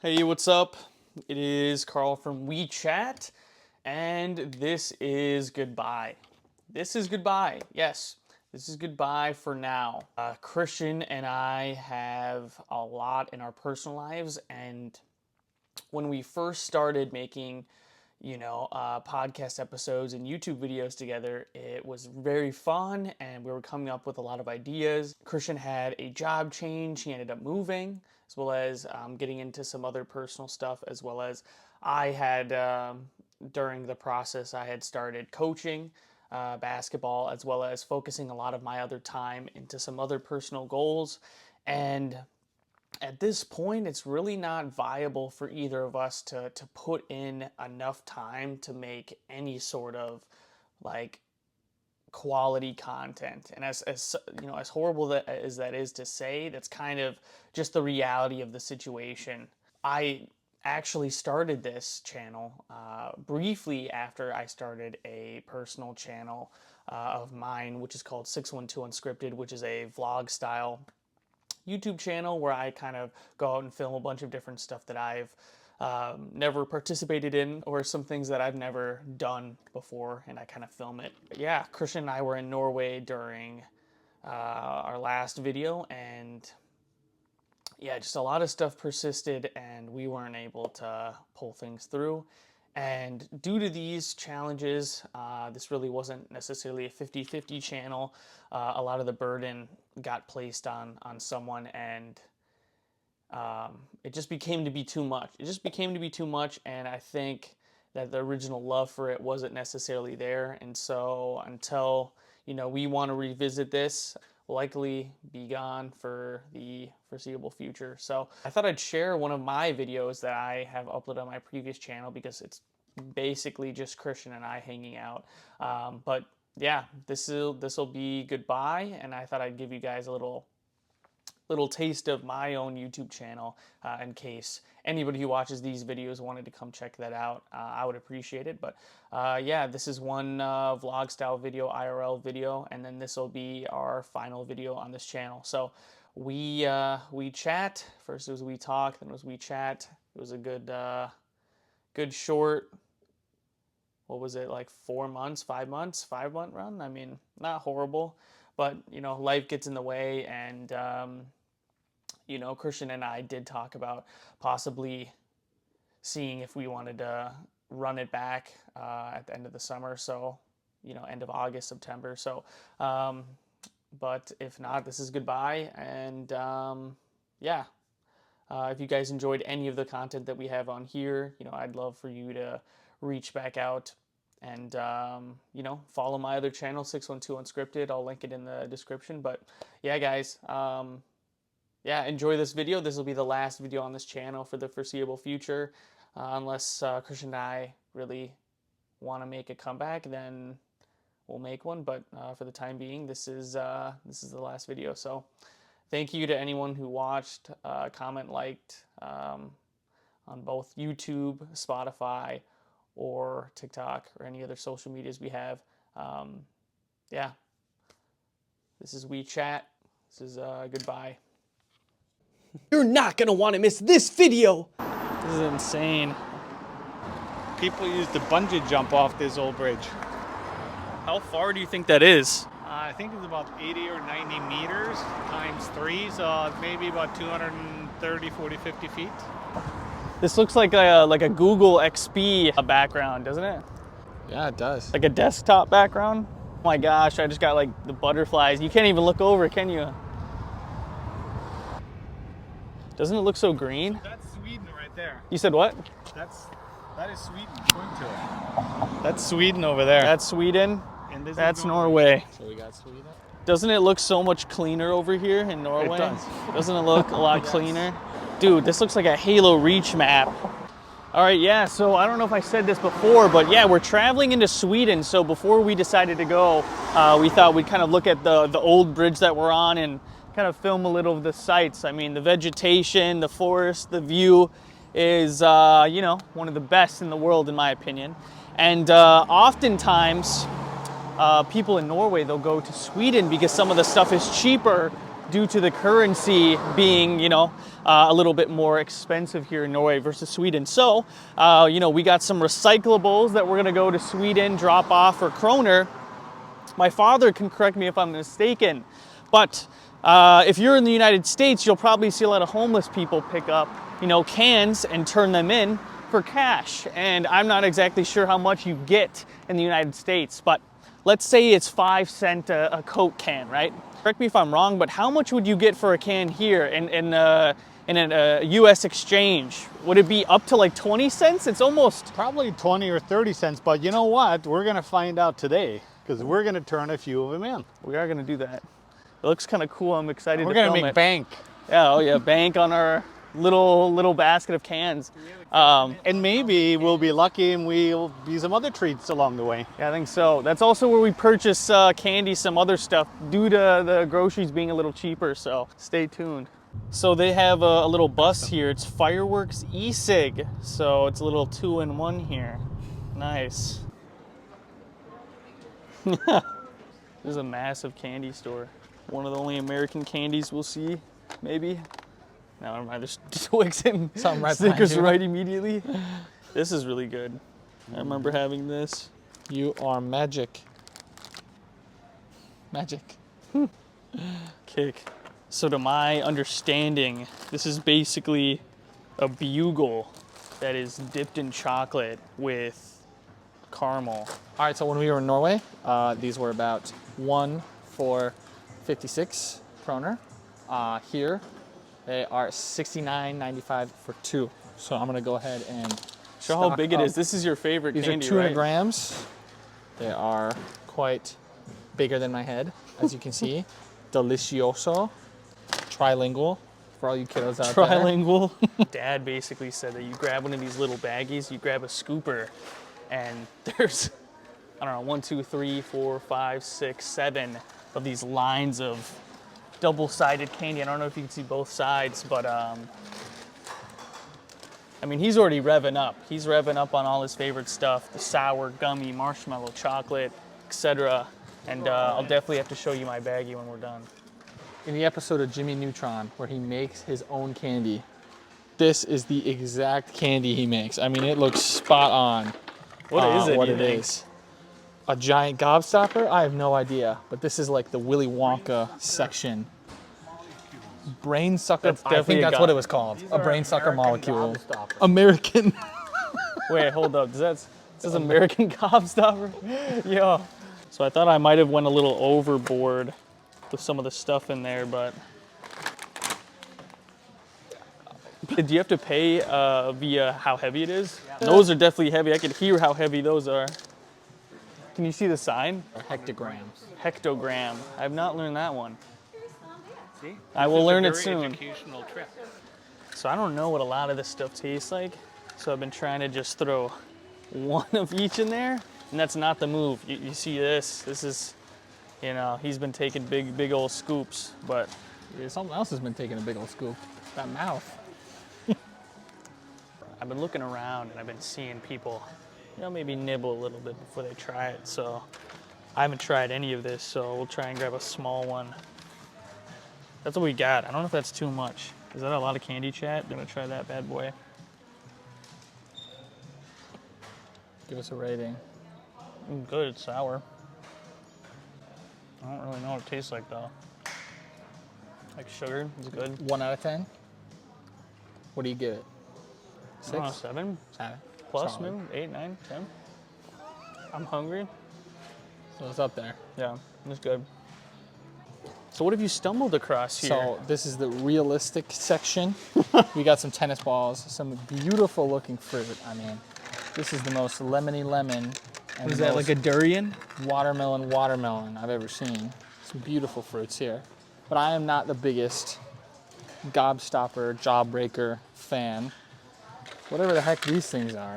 Hey, what's up? It is Carl from Wii Chat, and this is goodbye. This is goodbye. Yes, this is goodbye for now. Christian and I have a lot in our personal lives, and when we first started making, podcast episodes and YouTube videos together, it was very fun, and we were coming up with a lot of ideas. Christian had a job change; he ended up moving, as well as getting into some other personal stuff, as well as I had during the process I had started coaching. Basketball, as well as focusing a lot of my other time into some other personal goals. And at this point, it's really not viable for either of us to put in enough time to make any sort of like quality content. And as as horrible that is to say, that's kind of just the reality of the situation. I actually started this channel briefly after I started a personal channel of mine, which is called 612 Unscripted, which is a vlog style YouTube channel where I kind of go out and film a bunch of different stuff that I've never participated in, or some things that I've never done before, and I kind of film it. But yeah, Christian and I were in Norway during our last video, and yeah, just a lot of stuff persisted, and we weren't able to pull things through. And due to these challenges, this really wasn't necessarily a 50-50 channel. A lot of the burden got placed on someone, and it just became to be too much. It just became to be too much, and I think that the original love for it wasn't necessarily there. And so until we want to revisit this, will likely be gone for the foreseeable future. So I thought I'd share one of my videos that I have uploaded on my previous channel, because it's basically just Christian and I hanging out. But yeah, this will be goodbye, and I thought I'd give you guys a little taste of my own YouTube channel in case anybody who watches these videos wanted to come check that out. I would appreciate it. But yeah, this is one vlog style video, IRL video, and then this will be our final video on this channel. So we chat. First it was we talk, then it was we chat. It was a good short, what was it, like 4 months, 5 months, 5 month run. I mean, not horrible, but life gets in the way. And Christian and I did talk about possibly seeing if we wanted to run it back at the end of the summer. So, end of August, September. So, but if not, this is goodbye. And yeah, if you guys enjoyed any of the content that we have on here, I'd love for you to reach back out and follow my other channel, 612 Unscripted. I'll link it in the description. But yeah, guys, yeah, enjoy this video. This will be the last video on this channel for the foreseeable future, unless Christian and I really want to make a comeback, then we'll make one. But for the time being, this is the last video. So thank you to anyone who watched, comment, liked on both YouTube, Spotify, or TikTok, or any other social medias we have. Yeah, this is Wii Chat. This is goodbye. You're not gonna want to miss this video! This is insane. People used to bungee jump off this old bridge. How far do you think that is? I think it's about 80 or 90 meters times 3, so maybe about 230, 40, 50 feet. This looks like a Google XP background, doesn't it? Yeah, it does. Like a desktop background. Oh my gosh, I just got like the butterflies. You can't even look over, can you? Doesn't it look so green? That's Sweden right there. You said what? That is Sweden. Going to it. That's Sweden over there. That's Sweden. And this That's is Norway. So we got Sweden. Doesn't it look so much cleaner over here in Norway? It does. Doesn't it look a lot cleaner? Dude, this looks like a Halo Reach map. All right, yeah, so I don't know if I said this before, but yeah, we're traveling into Sweden. So before we decided to go, we thought we'd kind of look at the old bridge that we're on and kind of film a little of the sights. I mean, the vegetation, the forest, the view is, one of the best in the world, in my opinion. And oftentimes, people in Norway, they'll go to Sweden because some of the stuff is cheaper due to the currency being, a little bit more expensive here in Norway versus Sweden. So, we got some recyclables that we're gonna go to Sweden, drop off for kroner. My father can correct me if I'm mistaken, but if you're in the United States, you'll probably see a lot of homeless people pick up, cans and turn them in for cash. And I'm not exactly sure how much you get in the United States, but let's say it's 5 cents a Coke can, right? Correct me if I'm wrong, but how much would you get for a can here in a U.S. exchange? Would it be up to like 20 cents? It's almost... Probably 20 or 30 cents, but you know what? We're gonna find out today, because we're gonna turn a few of them in. We are gonna do that. It looks kind of cool. I'm excited to We're film gonna it. make bank. Yeah, oh yeah, bank on our little basket of cans. And maybe we'll be lucky and we'll be some other treats along the way. Yeah, I think so. That's also where we purchase candy, some other stuff, due to the groceries being a little cheaper, so stay tuned. So they have a little bus here. It's Fireworks e-cig, so it's a little 2-in-1 here. Nice. This is a massive candy store. One of the only American candies we'll see, maybe. No, never mind. There's Twix and Something right Snickers behind you. right immediately. This is really good. I remember having this. You are magic. Magic. Kick. So to my understanding, this is basically a bugle that is dipped in chocolate with caramel. All right, so when we were in Norway, these were about 1 for 56 kroner. Here, they are 69.95 for 2. So I'm gonna go ahead and Show how stock big it up. is. This is your favorite These candy, are 200 right? grams. They are quite bigger than my head, as you can see. Delicioso. Trilingual for all you kiddos out there. Trilingual. Dad basically said that you grab one of these little baggies, you grab a scooper, and there's, I don't know, 1, 2, 3, 4, 5, 6, 7 of these lines of double-sided candy. I don't know if you can see both sides, but I mean, he's already revving up. He's revving up on all his favorite stuff, the sour, gummy, marshmallow, chocolate, etc. And I'll definitely have to show you my baggie when we're done. In the episode of Jimmy Neutron where he makes his own candy, this is the exact candy he makes. I mean, it looks spot on. What is it? What you it think? is. A giant gobstopper? I have no idea, but this is like the Willy Wonka section. Brain sucker. That's I definitely think a that's what it was called. A brain sucker molecule. American. Wait, hold up. This is American Gobstopper? Yo. So I thought I might have went a little overboard with some of the stuff in there, but... Do you have to pay via how heavy it is? Yeah. Those are definitely heavy. I could hear how heavy those are. Can you see the sign? Hectograms. Hectogram. I have not learned that one. See? I will learn it soon. Educational trip. So I don't know what a lot of this stuff tastes like. So I've been trying to just throw one of each in there. And that's not the move. You see this? This is, he's been taking big old scoops, but... Yeah, something else has been taking a big old scoop. That mouth. I've been looking around and I've been seeing people, maybe nibble a little bit before they try it. So I haven't tried any of this, so we'll try and grab a small one. That's what we got. I don't know if that's too much. Is that a lot of candy, chat? Gonna try that bad boy. Give us a rating. Good, it's sour. I don't really know what it tastes like though. Like sugar, it's good. 1 out of 10? What do you give it? I don't know, 7 7. plus, Solid. maybe 8, 9, 10. I'm hungry. So it's up there. Yeah, it's good. So what have you stumbled across here? So this is the realistic section. We got some tennis balls, some beautiful looking fruit. I mean, this is the most lemony lemon and is the that most like a durian? watermelon I've ever seen. Some beautiful fruits here. But I am not the biggest gobstopper, jawbreaker fan. Whatever the heck these things are,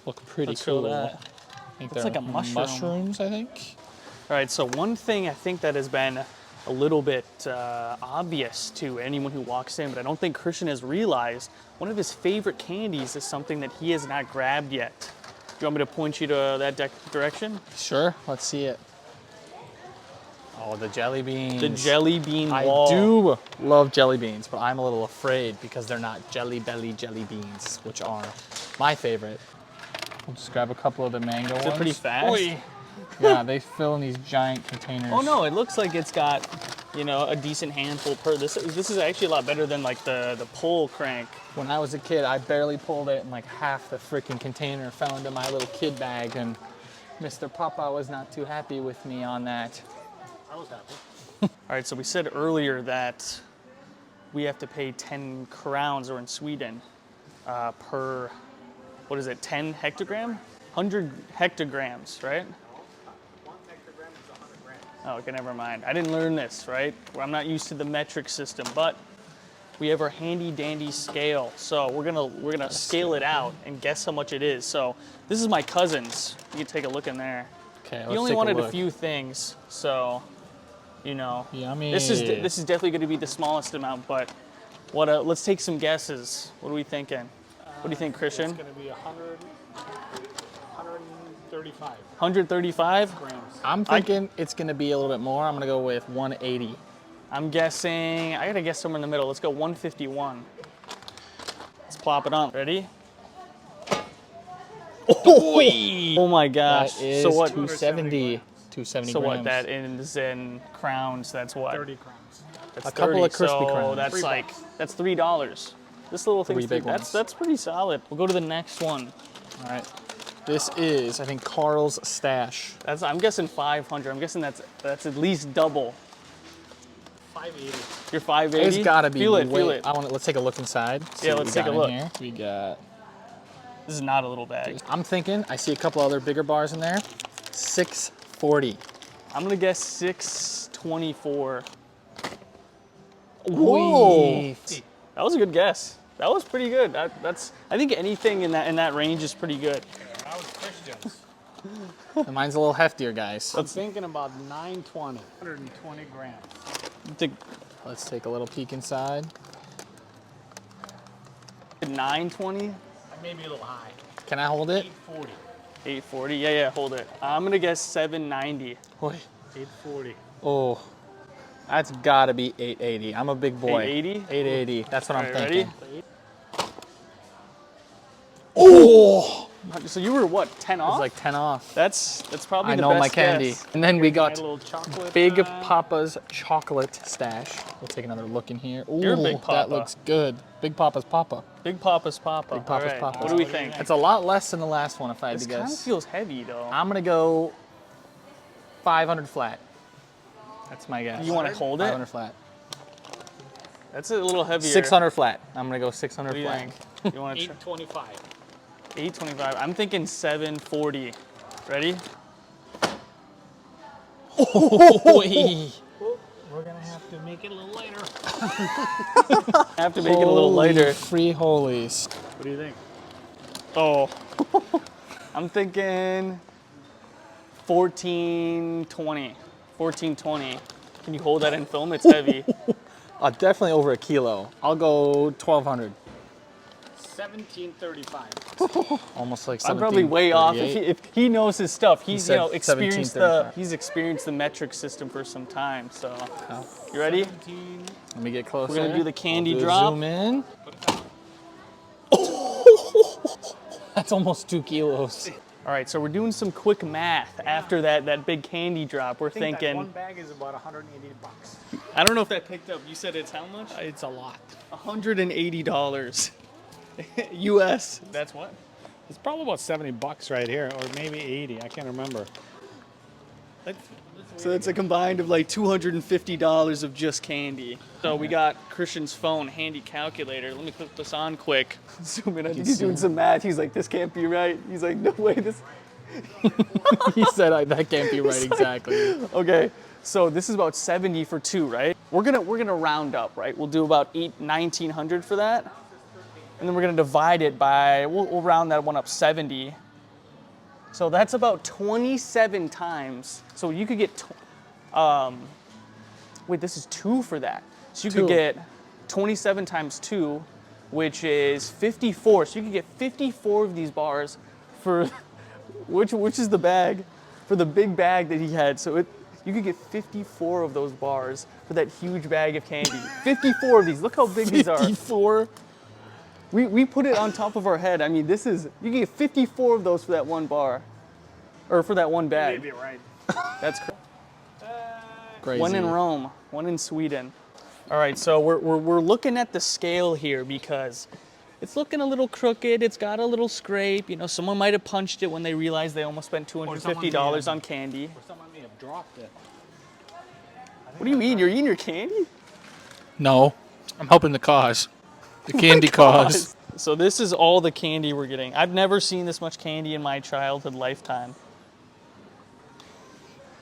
look pretty Let's show cool. that. I think Looks they're like a mushroom. mushrooms, I think. All right, so one thing I think that has been a little bit obvious to anyone who walks in, but I don't think Christian has realized, one of his favorite candies is something that he has not grabbed yet. Do you want me to point you to that direction? Sure, let's see it. Oh, the jelly beans. The jelly bean I wall. do love jelly beans, but I'm a little afraid because they're not Jelly Belly jelly beans, which are my favorite. We'll just grab a couple of the mango ones. Is it pretty fast? Oy. Yeah, they fill in these giant containers. Oh no, it looks like it's got, you know, a decent handful per. This is actually a lot better than like the pull crank. When I was a kid, I barely pulled it, and like half the freaking container fell into my little kid bag, and Mr. Papa was not too happy with me on that. I was happy. All right, so we said earlier that we have to pay 10 crowns, or in Sweden, per, what is it, 10 hectogram? 100 hectograms, right? 1 hectogram is 100 grams. Oh, okay, never mind. I didn't learn this, right? I'm not used to the metric system, but we have our handy dandy scale. So we're gonna scale it out and guess how much it is. So this is my cousin's. You can take a look in there. Okay, He only wanted a few things, so you know. Yummy. This is definitely going to be the smallest amount, but what? Let's take some guesses. What are we thinking? What do you think, Christian? It's going to be 135 135? grams. I'm thinking it's gonna be a little bit more. I'm gonna go with 180. I'm guessing. I gotta guess somewhere in the middle. Let's go 151. Let's plop it on. Ready? Oh my gosh! That is So what? 270. 270 So grams. what? That is in crowns. That's what? 30 grams. That's A couple of 30, crispy so crowns. that's $3. like $3. This little thing's big ones. that's pretty solid. We'll go to the next one. All right. This is, I think, Carl's stash. I'm guessing 500. I'm guessing that's at least double. 580. You're 580. It's gotta be. Feel it. way- Feel it. Let's take a look inside. See Yeah, what let's we take a got in look. Here. We got. This is not a little bag. I'm thinking. I see a couple other bigger bars in there. 640. I'm gonna guess 624. Whoa. That was a good guess. That was pretty good. I think anything in that range is pretty good. I was Christians. And mine's a little heftier, guys. I'm thinking about 920. 120 grams. Let's take a little peek inside. 920, Maybe a little high. Can I hold it? 840. 840. Yeah, hold it. I'm gonna guess 790. Oi. 840. Oh, that's gotta be 880. I'm a big boy. 880? 880. That's what I'm All right, thinking. ready? Oh, So you were what, 10 off? it's like 10 off. That's probably I the know best my candy. guess. And then we Add got a little chocolate. Big Papa's chocolate stash. We'll take another look in here. Ooh, You're a Big that Papa. looks good. Big Papa's Papa. Big Papa's Papa. Big Papa's All right. Papa. What do we think? It's a lot less than the last one, if I had This to kind of guess. feels heavy though. I'm gonna go 500 flat. That's my guess. You want to hold it? 500 flat. That's a little heavier. 600 flat. I'm gonna go 600 What do you flat. think? You want to try? 825. 825. I'm thinking 740. Ready? Oi. We're going to have to make it a little lighter. I have to make it a little lighter. Free holies. What do you think? Oh. I'm thinking 1420. 1420. Can you hold that in film? It's heavy. Definitely over a kilo. I'll go 1200. 1735. Almost like I'm probably way off. 1738. If he knows his stuff, he's said experienced 1735. the metric system for some time. So, you ready? 17. Let me get closer. We're gonna do the candy I'll do drop. Zoom in. That's almost 2 kilos. All right, so we're doing some quick math after that big candy drop. We're I think that thinking. one bag is about 180 bucks. I don't know if that picked up. You said it's how much? It's a lot. $180 US. That's what? It's probably about 70 bucks right here, or maybe 80. I can't remember. So it's a combined of like $250 of just candy. So we got Christian's phone, handy calculator. Let me click this on quick. Zoom in. I think he's doing some math. He's like, this can't be right. He's like, no way, this. He said that can't be right exactly. Okay, so this is about 70 for two, right? We're gonna round up, right? We'll do about 1900 for that, and then we're gonna divide it by. We'll round that one up 70. So that's about 27 times. So you could get. Wait, this is 2 for that. So you could 2. get 27 times 2, which is 54. So you could get 54 of these bars for which is the bag, for the big bag that he had. So You could get 54 of those bars for that huge bag of candy. 54 of these. Look how big these are. 54? We put it on top of our head. I mean, this is, you can get 54 of those for that one bar. Or for that one bag. Maybe right. That's Crazy. one in Rome, one in Sweden. All right, so we're looking at the scale here because it's looking a little crooked. It's got a little scrape. You know, someone might have punched it when they realized they almost spent $250 on candy. Or someone may have dropped it. What do you mean? You're eating your candy? No, I'm helping the cause. The candy cause. So this is all the candy we're getting. I've never seen this much candy in my childhood lifetime.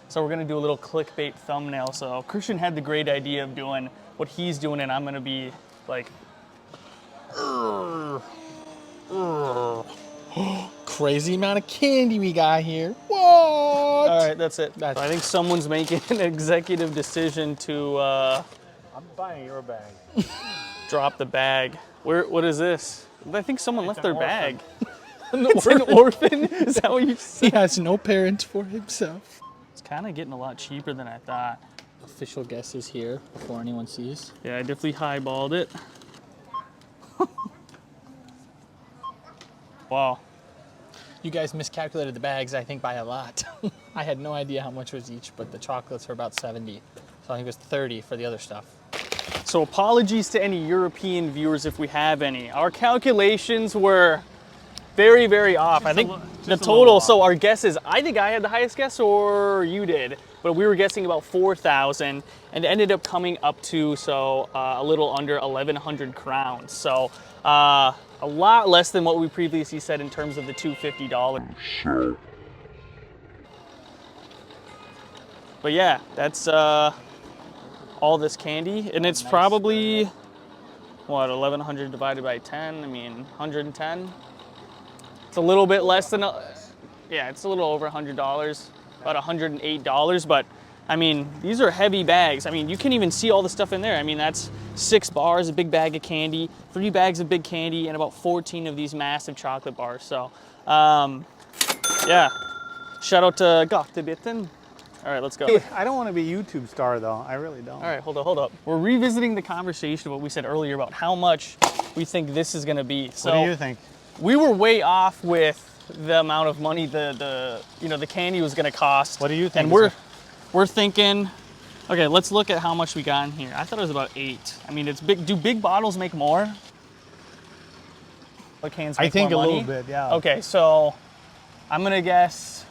So we're gonna do a little clickbait thumbnail. So Christian had the great idea of doing what he's doing, and I'm gonna be like, Crazy amount of candy we got here. What? all right, that's it. I think someone's making an executive decision to I'm buying your bag. drop the bag. What is this? I think someone left an their orphan. bag. It's an orphan? Is that what you He said? has no parents for himself. It's kind of getting a lot cheaper than I thought. Official guess is here before anyone sees. Yeah, I definitely highballed it. Wow. You guys miscalculated the bags, I think, by a lot. I had no idea how much was each, but the chocolates were about 70. So I think it was 30 for the other stuff. So apologies to any European viewers if we have any. Our calculations were very, very off. I think the total, so our guess is, I think I had the highest guess or you did, but we were guessing about 4,000 and ended up coming up to, a little under 1,100 crowns. So a lot less than what we previously said in terms of the $250. But yeah, that's all this candy, and it's probably, what, 1,100 divided by 10? I mean, 110? It's a little bit less than, yeah, it's a little over $100, about $108, but I mean, these are heavy bags. I mean, you can even see all the stuff in there. I mean, that's 6 bars, a big bag of candy, 3 bags of big candy, and about 14 of these massive chocolate bars. So, yeah, shout out to Gottebitten. All right, let's go. I don't want to be a YouTube star though. I really don't. All right, hold up. We're revisiting the conversation of what we said earlier about how much we think this is gonna be. So What do you think? we were way off with the amount of money the candy was gonna cost. What do you think? And we're thinking, okay, let's look at how much we got in here. I thought it was about 8. I mean, it's big. Do big bottles make more? What cans make I think more a money? little bit, yeah. Okay, so I'm gonna guess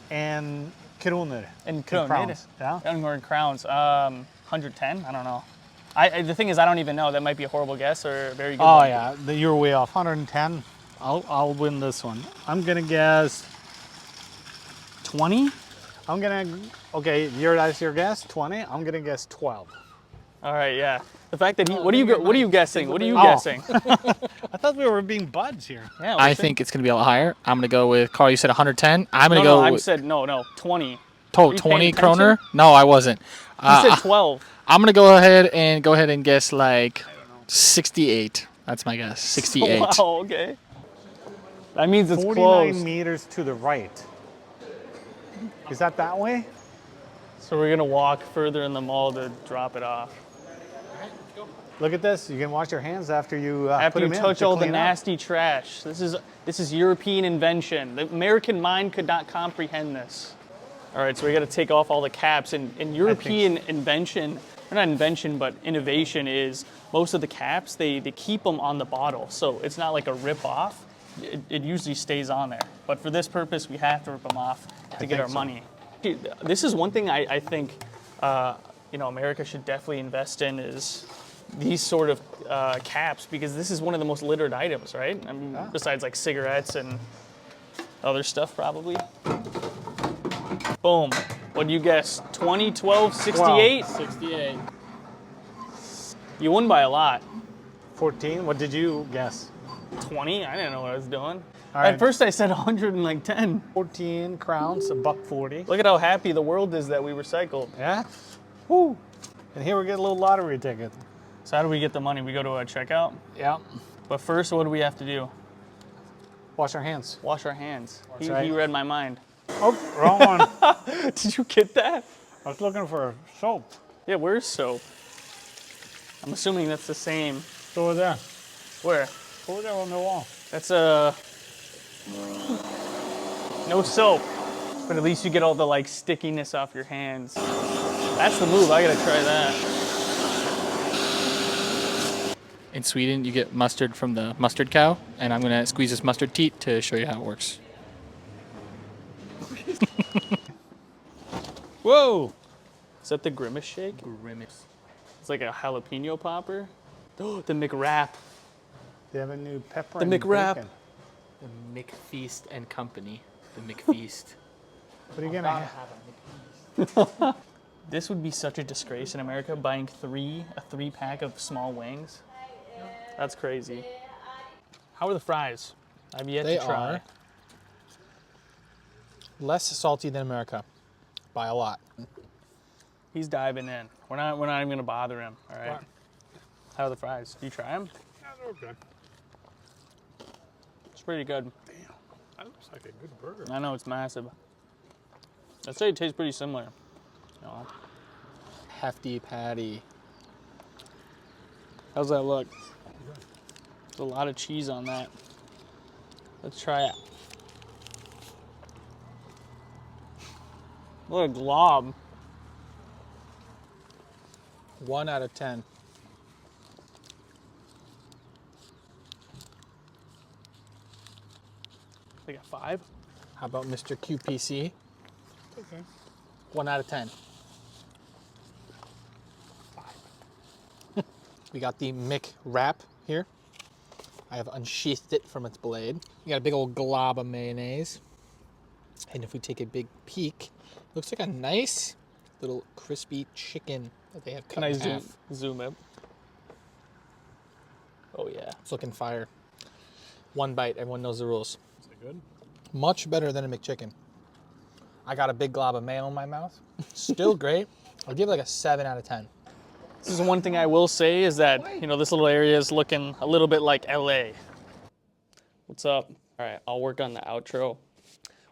And kronor. in crowns, yeah? in crowns. 110. I don't know. The thing is, I don't even know. That might be a horrible guess or a very good Oh one. yeah, you're way off. 110. I'll win this one. I'm gonna guess 20. Okay, that's your guess. 20. I'm gonna guess 12. All right, yeah. The fact that what are you guessing? What are you Oh. guessing? I thought we were being buds here. Yeah, I think it's going to be a lot higher. I'm going to go with, Carl, you said 110. I'm going to go I with said no, 20. total you 20 paying kroner. No, I wasn't. You said 12. I'm going to go ahead and guess like 68. That's my guess. 68. Wow, okay. That means it's 49 close. meters to the right. Is that way? So we're gonna walk further in the mall to drop it off. Look at this. You can wash your hands after you After put you them in touch to all the clean up. nasty trash. This is European invention. The American mind could not comprehend this. All right, so we got to take off all the caps. And European invention, or not invention, but innovation is most of the caps, they keep them on the bottle. So it's not like a rip off. It usually stays on there. But for this purpose, we have to rip them off to get our money. This is one thing I think America should definitely invest in is these sort of caps, because this is one of the most littered items, right? I mean, besides like cigarettes and other stuff probably. Boom. What do you guess? 20, 12, 68? 68. You won by a lot. 14. What did you guess? 20? I didn't know what I was doing. All right. At first I said 110. 14 crowns, $1.40. Look at how happy the world is that we recycled. Yeah. Woo. And here we get a little lottery ticket. So how do we get the money? We go to a checkout? Yeah. But first, what do we have to do? Wash our hands. Wash our hands. He right. read my mind. Oh, wrong one. Did you get that? I was looking for soap. Yeah, where's soap? I'm assuming that's the same. It's over there. Where? Over there on the wall. That's no soap. But at least you get all the like stickiness off your hands. That's the move. I gotta try that. In Sweden, you get mustard from the mustard cow, and I'm gonna squeeze this mustard teat to show you how it works. Whoa! Is that the Grimace shake? Grimace. It's like a jalapeno popper. Oh, the McWrap. They have a new pepper The and McWrap. bacon. The McFeast and Company. The McFeast. What are you gonna have? This would be such a disgrace in America, buying a three pack of small wings. That's crazy. How are the fries? I've yet They to try. are less salty than America, by a lot. He's diving in. We're not even gonna bother him. All right. What? How are the fries? Do you try them? Yeah, they're good. It's pretty good. Damn, that looks like a good burger. I know it's massive. I'd say it tastes pretty similar. You know. Hefty patty. How's that look? There's a lot of cheese on that. Let's try it. What a glob. 1 out of 10. Like a 5? How about Mr. QPC? Okay. 1 out of 10. 5. We got the McWrap here. I have unsheathed it from its blade. You got a big old glob of mayonnaise. And if we take a big peek, looks like a nice little crispy chicken that they have cut Can I in half. zoom in? Oh yeah. It's looking fire. One bite, everyone knows the rules. Is it good? Much better than a McChicken. I got a big glob of mayo in my mouth. Still great. I'll give it like a 7 out of 10. This is one thing I will say is that, you know, this little area is looking a little bit like LA. What's up? All right, I'll work on the outro.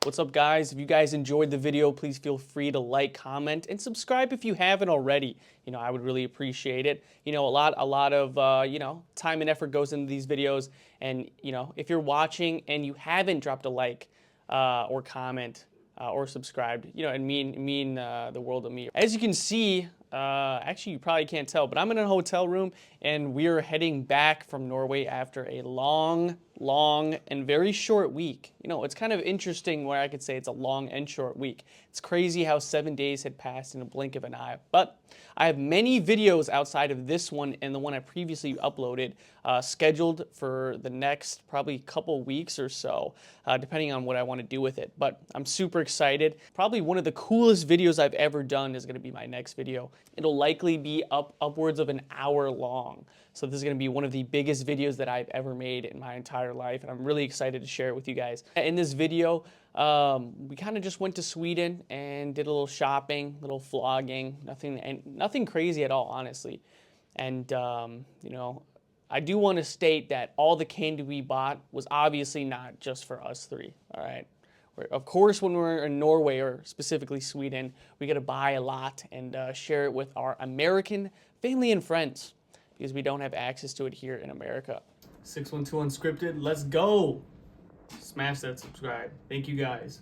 What's up, guys? If you guys enjoyed the video, please feel free to like, comment, and subscribe if you haven't already. You know, I would really appreciate it. You know, a lot of you know, time and effort goes into these videos, and you know, if you're watching and you haven't dropped a like or comment or subscribed, you know, it mean the world to me. As you can see, actually you probably can't tell, but I'm in a hotel room and we're heading back from Norway after a long and very short week. You know, it's kind of interesting where I could say it's a long and short week. It's crazy how 7 days had passed in a blink of an eye. But I have many videos outside of this one and the one I previously uploaded scheduled for the next probably couple weeks or so, depending on what I want to do with it. But I'm super excited. Probably one of the coolest videos I've ever done is going to be my next video. It'll likely be upwards of an hour long. So this is going to be one of the biggest videos that I've ever made in my entire life, and I'm really excited to share it with you guys. In this video, we kind of just went to Sweden and did a little shopping, little vlogging, nothing crazy at all, honestly. And you know, I do want to state that all the candy we bought was obviously not just for us three. All right. Of course, when we're in Norway, or specifically Sweden, we got to buy a lot and share it with our American family and friends, because we don't have access to it here in America. 612 Unscripted, let's go! Smash that subscribe. Thank you guys.